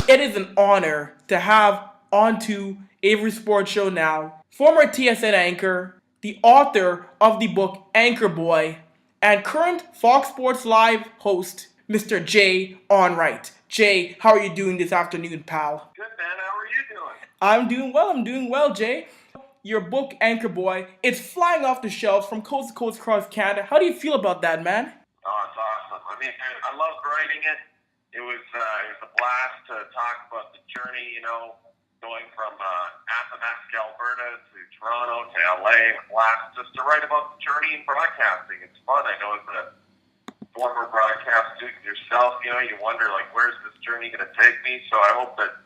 It is an honor to have onto Avry Sports Show now former TSN anchor, the author of the book Anchorboy, and current Fox Sports Live host, Mr. Jay Onrait. Jay, how are you doing this afternoon, pal? Good, man. How are you doing? I'm doing well, Jay. Your book, Anchorboy, it's flying off the shelves from coast to coast across Canada. How do you feel about that, man? Oh, it's awesome. I mean, I loved writing it. It was a blast to talk about the journey, going from Athabasca, Alberta to Toronto to LA. A blast just to write about the journey in broadcasting. It's fun. I know as a former broadcast student yourself, you wonder, like, where's this journey going to take me? So I hope that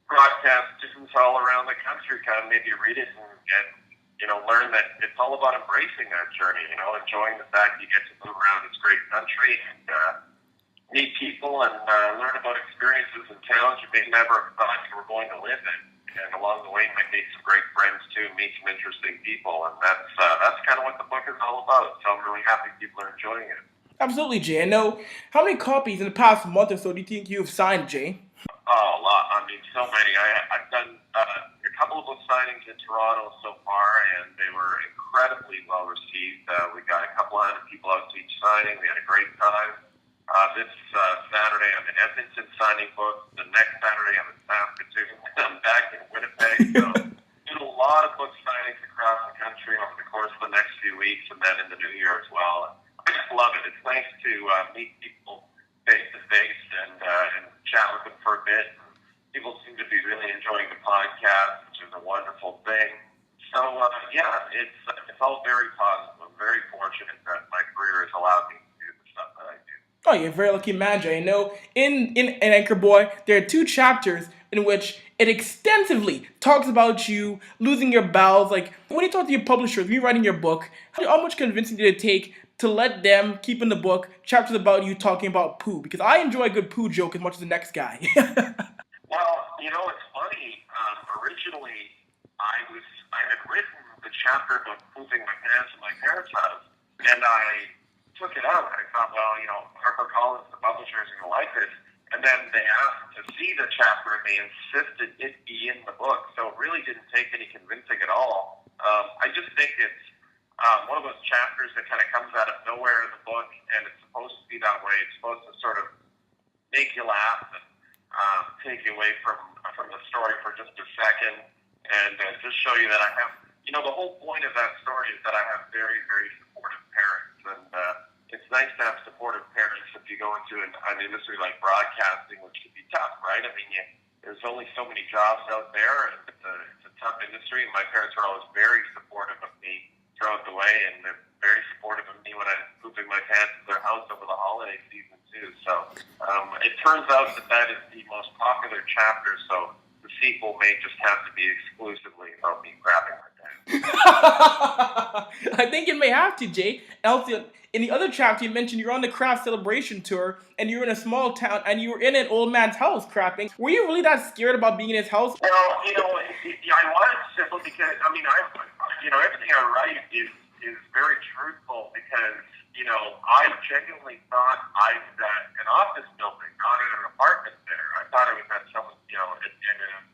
broadcast students all around the country kind of maybe read it and learn that it's all about embracing that journey, enjoying the fact you get to move around this great country and meet people and learn about experiences and towns you may never have thought you were going to live in. And along the way, you might make some great friends too, meet some interesting people, and that's kind of what the book is all about. So I'm really happy people are enjoying it. Absolutely, Jay. I know. How many copies in the past month or so do you think you've signed, Jay? Oh, a lot. I mean, so many. I've done a couple of book signings in Toronto so far, and they were incredibly well received. We got a couple hundred people out to each signing. We had a great time. This Saturday, I'm in Edmonton signing books. The next Saturday, I'm in Saskatoon. I'm back in Winnipeg. So, doing a lot of book signings across the country over the course of the next few weeks, and then in the new year as well. I just love it. It's nice to meet people face to face and chat with them for a bit. People seem to be really enjoying the podcast, which is a wonderful thing. So it's all very positive. I'm very fortunate that my career has allowed me to do the stuff that I do. Oh, you're a very lucky man, Jay. I know in Anchorboy, there are two chapters in which it extensively talks about you losing your bowels. Like, when you talk to your publishers, when you're writing your book, how much convincing did it take to let them keep in the book chapters about you talking about poo? Because I enjoy a good poo joke as much as the next guy. Well, it's funny. Originally, I had written the chapter about pooping my pants in my parents' house, and I took it out. I thought, well, HarperCollins, the publishers, are going to like this. And then they asked to see the chapter, and they insisted it be in the book. So it really didn't take any convincing at all. I just think it's one of those chapters that kind of comes out of nowhere in the book, and it's supposed to be that way. It's supposed to sort of make you laugh and take you away from the story for just a second, and just show you that I have, the whole point of that story is that I have very, very supportive parents, and it's nice to have supportive parents if you go into an industry like broadcasting, which can be tough, right? I mean, there's only so many jobs out there, and it's a tough industry, and my parents are always very supportive of me throughout the way, and they're very supportive of me when I'm pooping my pants at their house over the holiday season, too. So it turns out that is the most popular chapter, so the sequel may just have to be exclusively about me crapping my pants. I think it may have to, Jay. Elsie, in the other chapter, you mentioned you're on the craft celebration tour and you're in a small town and you were in an old man's house crapping. Were you really that scared about being in his house? Well, I was simply because, everything I write is very truthful because, I genuinely thought I was at an office building, not in an apartment there. I thought I was at some,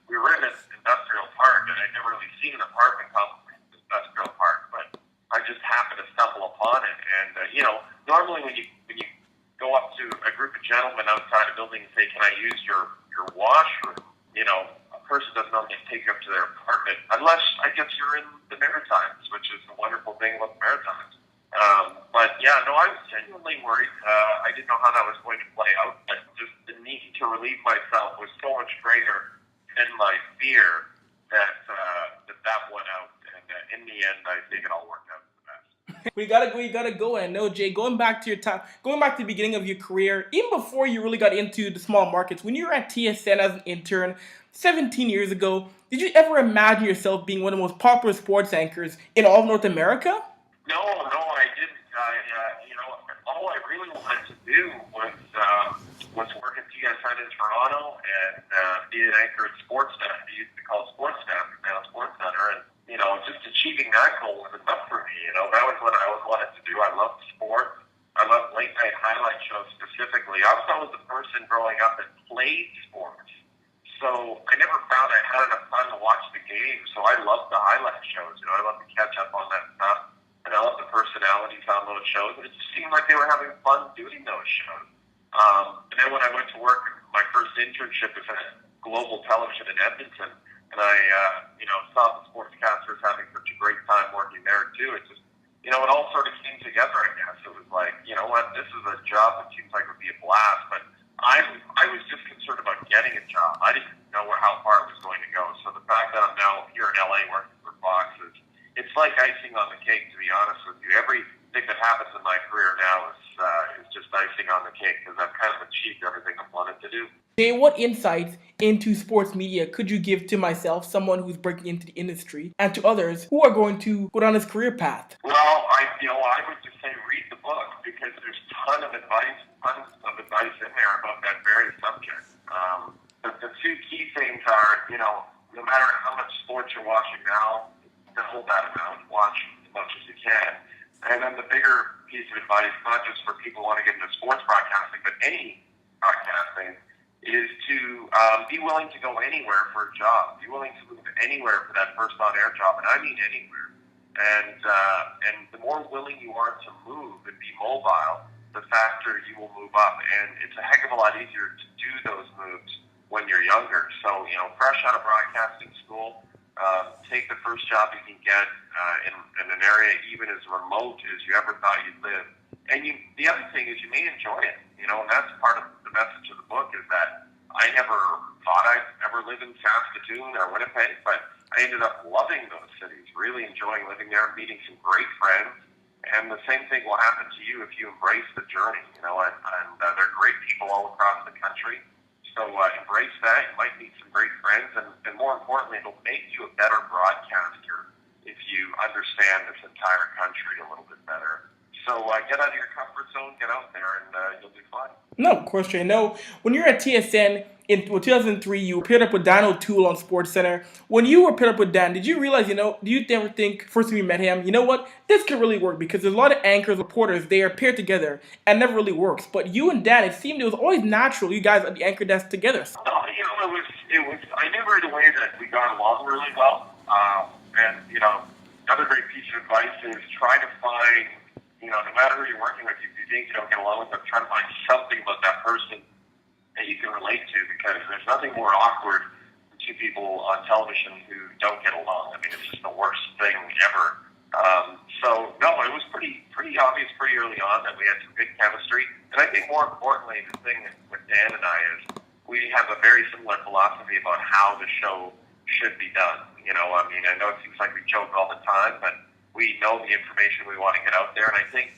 we were in this industrial park, and I'd never really seen an apartment complex in this industrial park, but I just happened to stumble upon it. And, normally when you go up to a group of gentlemen outside a building and say, can I use your washroom? A person doesn't normally take you up to their apartment unless, I guess, you're in the Maritimes, which is a wonderful thing about the Maritimes. I was genuinely worried. I didn't know how that was going to play out, but just the need to relieve myself was so much greater than my fear that won out. And in the end, I think it all worked out for the best. We gotta go. And no, Jay, going back to your time, going back to the beginning of your career, even before you really got into the small markets, when you were at TSN as an intern 17 years ago, did you ever imagine yourself being one of the most popular sports anchors in all of North America? No, I didn't. All I really wanted to do was work at TSN in Toronto and be an anchor at Sportsnet. We used to call Sportsnet, now SportsCenter, and just achieving that goal was enough for me. That was what I always wanted to do. I loved sports. I loved late night highlight shows specifically. I was always the person growing up that played sports. So I never found I had enough time to watch the game. So I love the highlight shows. I love to catch up on that stuff. And I love the personalities on those shows. And it just seemed like they were having fun doing those shows. And then when I went to work, my first internship was at Global Television in Edmonton. And I, saw the sportscasters having such a great time working there too. It just, it all sort of came together, I guess. It was like, you know what, this is a job that seems like it would be a blast. But I was just concerned about getting a job. I didn't know how far it was going to go. So the fact that I'm now here in LA working for Fox it's like icing on the cake, to be honest with you. Everything that happens in my career now is just icing on the cake because I've kind of achieved everything I've wanted to do. Jay, what insights into sports media could you give to myself, someone who's breaking into the industry, and to others who are going to go down this career path? Well, I would just say read the book because there's tons of advice in there about that very subject. The two key things are, no matter how much sports you're watching now, don't hold that amount. Watch as much as you can. And then the bigger piece of advice, not just for people who want to get into sports broadcasting, but any broadcasting, is to be willing to go anywhere for a job. Be willing to move anywhere for that first on-air job, and I mean anywhere. And the more willing you are to move and be mobile, the faster you will move up. And it's a heck of a lot easier to do those moves when you're younger. So, fresh out of broadcasting school, take the first job you can get in an area even as remote as you ever thought you'd live. And the other thing is you may enjoy it, and that's part of the message of the book is that I never thought I'd ever live in Saskatoon or Winnipeg, but I ended up loving those cities, really enjoying living there, meeting some great friends. And the same thing will happen to you if you embrace the journey, and they're great people all across the country. So embrace that. You might meet some great friends, and more importantly, it'll make you a better broadcaster if you understand this entire country a little bit better. So get out of your comfort zone, get out there, and you'll be fine. No, of course, Jay. No, when you're at TSN in 2003, you paired up with Don OToole on SportsCenter. When you were paired up with Dan, did you realize, do you ever think, first when you met him, you know what, this could really work? Because there's a lot of anchors, reporters, they are paired together and never really works. But you and Dan, it seemed it was always natural, you guys at the anchor desk together. No, it was, I knew right away that we got along really well. And another great piece of advice is try to find, no matter who you're working with, if you think you don't get along with them, try to find something about that person that you can relate to, because there's nothing more awkward than two people on television who don't get along. I mean, it's just the worst thing ever. So no, it was pretty obvious pretty early on that we had some good chemistry. And I think more importantly, the thing with Dan and I is we have a very similar philosophy about how the show should be done. I know it seems like we joke all the time, but we know the information we want to get out there. And I think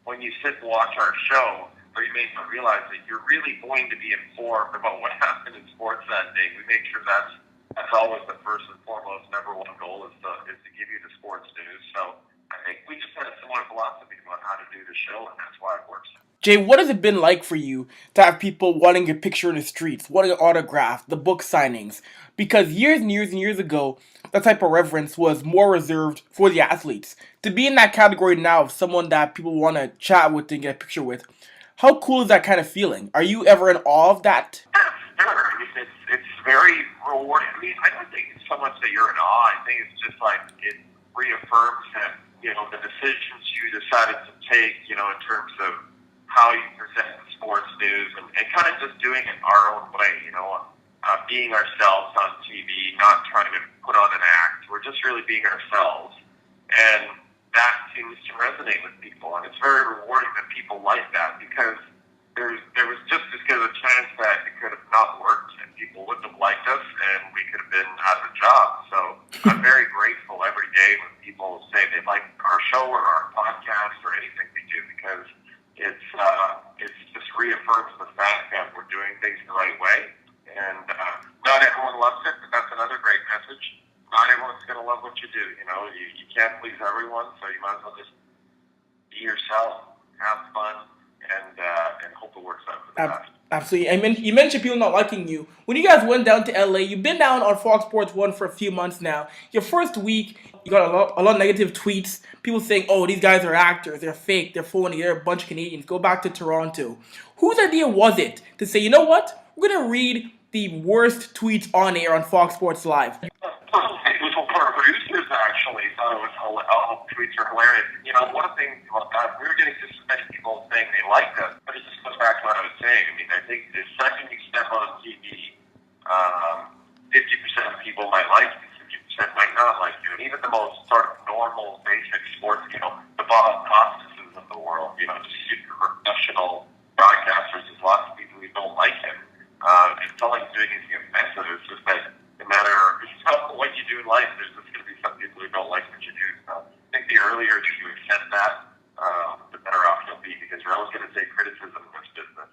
when you sit and watch our show, or you may not realize that you're really going to be informed about what happened in sports that day. We make sure that's always the first and foremost number one goal is to give you the sports news. So I think we just had a similar philosophy about how to do the show, and that's why it works. Jay, what has it been like for you to have people wanting your picture in the streets, wanting an autograph, the book signings? Because years and years and years ago, that type of reverence was more reserved for the athletes. To be in that category now of someone that people want to chat with and get a picture with, how cool is that kind of feeling? Are you ever in awe of that? Sure. I mean, it's very rewarding. I mean, I don't think it's so much that you're in awe. I think it's just like it reaffirms that, the decisions you decided to take, in terms of how you present the sports news and kind of just doing it our own way, being ourselves on TV, not trying to put on an act. We're just really being ourselves. And that seems to resonate with people. And it's very rewarding that people like that, because there was just as good a chance that it could have not worked and people wouldn't have liked us and we could have been out of a job. So I'm very grateful every day when people say they like our show or our podcast or anything we do, because it's just reaffirms the fact that we're doing things the right way. And not everyone loves it, but that's another great message. Not everyone's going to love what you do. You can't please everyone, so you might as well just be yourself, have fun, and hope it works out for the best. Absolutely. You mentioned people not liking you. When you guys went down to LA, you've been down on Fox Sports 1 for a few months now. Your first week, you got a lot of negative tweets. People saying, oh, these guys are actors, they're fake, they're phony, they're a bunch of Canadians. Go back to Toronto. Whose idea was it to say, you know what? We're going to read the worst tweets on air on Fox Sports Live? It was one of our producers actually thought it was all tweets are hilarious. You know, one of the things about that, we were getting just as many people saying they liked us, but it just goes back to what I was saying. I mean, I think the second you step on TV, 50% of people might like you, 50% might not like you, and even the most sort of normal, basic sports, you know, the Bob Costas of the world, you know, just super professional broadcasters. There's lots of people who don't like him. It's not like doing anything offensive. It's just that no matter what you do in life, there's just going to be some people who don't like what you do. So I think the earlier you accept that, the better off you'll be, because you're always going to take criticism in this business.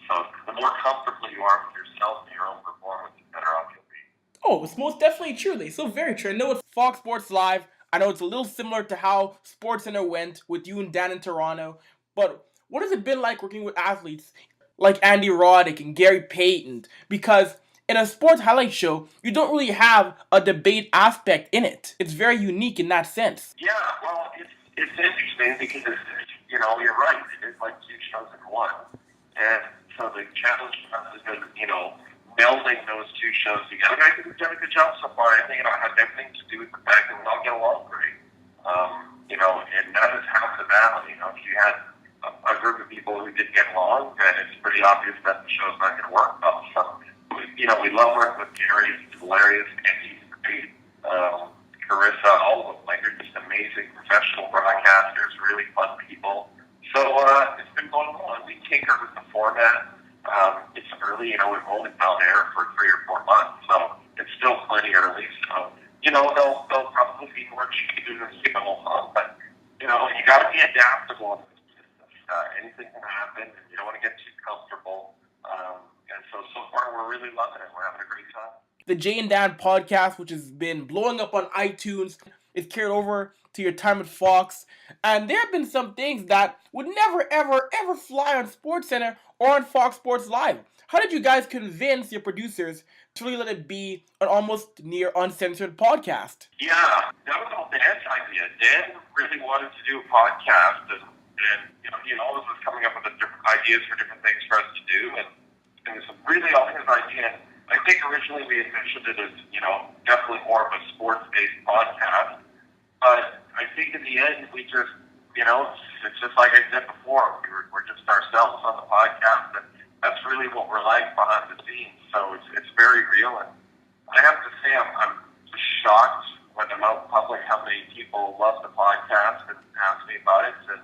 So the more comfortable you are with yourself and your own performance, the better off you'll be. Oh, it's most definitely true. They so very true. I know it's Fox Sports Live. I know it's a little similar to how SportsCenter went with you and Dan in Toronto. But what has it been like working with athletes like Andy Roddick and Gary Payton? Because in a sports highlight show, you don't really have a debate aspect in it. It's very unique in that sense. Yeah, well, it's interesting because, you know, you're right. It is like two shows in one. And so the challenge has been, you know, melding those two shows together. I think we've done a good job so far. I think it had everything to do with the fact that we all get along great. You know, and that is half the battle. You know, if you had a group of people who didn't get along, then it's pretty obvious that the show's not going to work well. So, you know, we love working with Gary. He's hilarious. And he's great. Carissa, all of them. Like, they're just amazing professional broadcasters, really fun people. So it's been going on. We tinker with the format. It's early. You know, we've only been on air for 3 or 4 months, so it's still plenty early. So, you know, they'll probably be more cheated than the whole month. But, you know, you got to be adaptable in this business. Anything can happen. You don't want to get too comfortable. And so far, we're really loving it. We're having a great time. The Jay and Dan podcast, which has been blowing up on iTunes, is carried over to your time at Fox. And there have been some things that would never, ever, ever fly on SportsCenter or on Fox Sports Live. How did you guys convince your producers to really let it be an almost near uncensored podcast? Yeah, that was all Dan's idea. Dan really wanted to do a podcast, and you know, he always was coming up with different ideas for different things for us to do, and it was really all his idea. I think originally we envisioned it as, you know, definitely more of a sports-based podcast, but I think in the end we just, you know, it's just like I said before, we're just ourselves on the podcast, and that's really what we're like behind the scenes. So it's very real, and I have to say I'm shocked when I'm out in public how many people love the podcast and ask me about it, and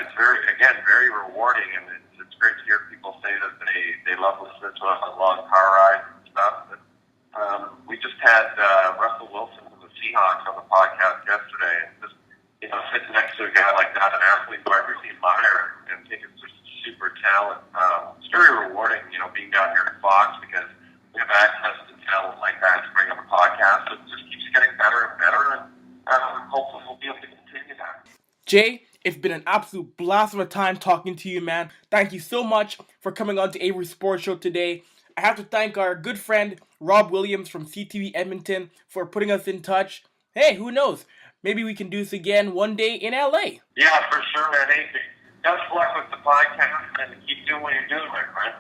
it's very rewarding, and it's great to hear people say that they love listening to us on long car rides and stuff. And, we just had Russell Wilson from the Seahawks on the podcast yesterday, and just, you know, sitting next to a guy like that, an athlete who I really admire and think is just super talent. It's very rewarding, you know, being down here at Fox, because we have access to talent like that to bring up a podcast. It just keeps getting better and better, and hopefully we'll be able to continue that. Jay, it's been an absolute blast of a time talking to you, man. Thank you so much for coming on to Avry Sports Show today. I have to thank our good friend Rob Williams from CTV Edmonton for putting us in touch. Hey, who knows? Maybe we can do this again one day in LA. Yeah, for sure, man. Hey, best of luck with the podcast, and keep doing what you're doing, my friend.